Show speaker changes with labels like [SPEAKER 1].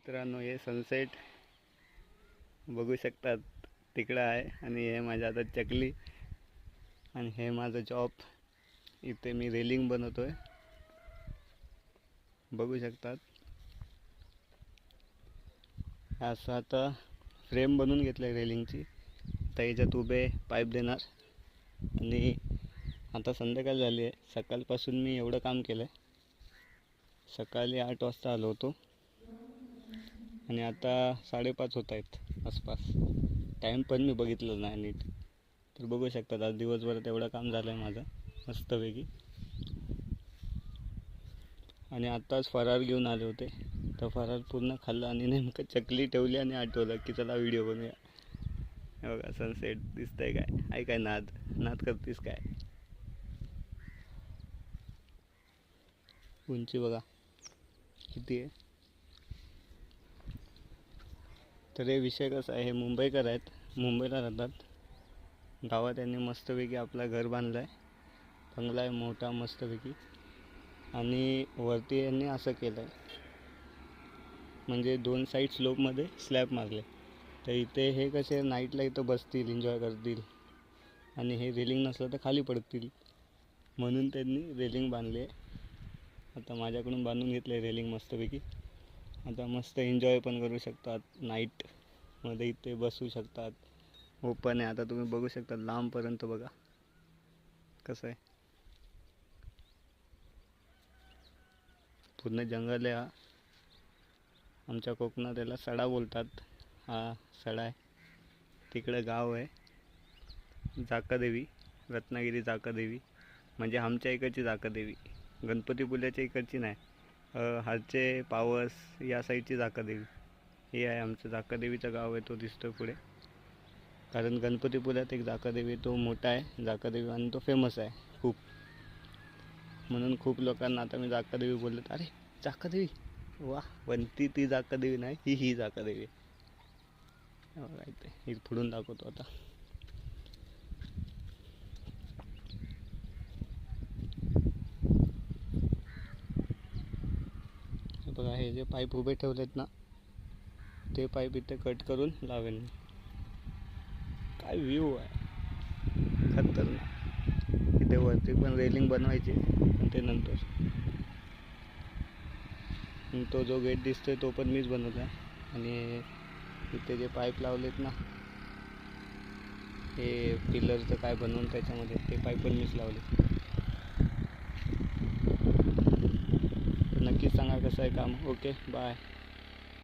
[SPEAKER 1] मित्रांनो, हे सनसेट बघू शकतात तिकडं आहे आणि हे माझ्या आता चकली आणि हे माझं जॉब. इथे मी रेलिंग बनवतोय, बघू शकतात. असं आता फ्रेम बनवून घेतलंय रेलिंगची. आता याच्यात उभे पाईप देणार आणि आता संध्याकाळ झाली आहे. सकाळपासून मी एवढं काम केलं आहे. सकाळी 8 वाजता आलो होतो आणि आता 5:30 होत आहेत आसपास. टाईम पण मी बघितलं नाही नीट. तर बघू शकतात आज दिवसभरात एवढं काम झालं आहे माझं मस्तपैकी. आणि आत्ताच फरार घेऊन आले होते, तर फरार पूर्ण खाल्ला आणि नेमकं चकली ठेवली आणि आठवलं की चला व्हिडिओ बनवूया. हे बघा सनसेट दिसतंय काय? आहे काय नाद करतीस काय? उंची बघा किती आहे. तर हे विषय कसा आहे, हे मुंबईकर आहेत, मुंबईला राहतात. गावात यांनी मस्तपैकी आपला घर बांधलं आहे, बंगला आहे मोठा मस्तपैकी. आणि वरती यांनी असं केलं आहे, म्हणजे 2 साईड स्लोपमध्ये स्लॅब मारले. तर इथे हे कसे नाईटला इथं बसतील, एन्जॉय करतील आणि हे रेलिंग नसलं तर खाली पडतील, म्हणून त्यांनी रेलिंग बांधली आहे. आता माझ्याकडून बांधून घेतलं आहे रेलिंग मस्तपैकी. आता मस्त एन्जॉय पण करू शकतात, नाईटमध्ये इथे बसू शकतात. ओपन आहे, आता तुम्ही बघू शकता लांबपर्यंत. बघा कसं आहे, पूर्ण जंगल आहे. हा आमच्या कोकणात याला सडा बोलतात. हा सडा आहे. तिकडं गाव आहे जाकादेवी, रत्नागिरी जाकादेवी, म्हणजे आमच्या इकडची जाकादेवी, गणपतीपुल्याच्या इकडची नाही. हारचे पावस या साईडची जाकादेवी हे आहे आमचं. जाकादेवीचं गाव आहे, तो दिसतो पुढे. कारण गणपतीपुल्यात एक जाकादेवी, तो मोठा आहे जाकादेवी आणि तो फेमस आहे खूप, म्हणून खूप लोकांना आता मी जाकादेवी बोललो, अरे जाकादेवी वा, पण ती जाकादेवी नाही, ही जाकादेवी. हे पुढून दाखवतो आता. बघा हे जे पाईप उभे ठेवलेत ना, ते पाईप इथे कट करून लावेल. काय व्ह्यू आहे खतरनाक. इथे वरती पण रेलिंग बनवायची, पण ते नंतर. तो जो गेट दिसतोय तो पण मीच बनवला आहे. आणि इथे जे पाईप लावलेत ना, हे पिलरचं काय बनवून त्याच्यामध्ये, ते पाईप पण मीच लावले. नक्कीच सांगा कसं आहे काम. Okay bye.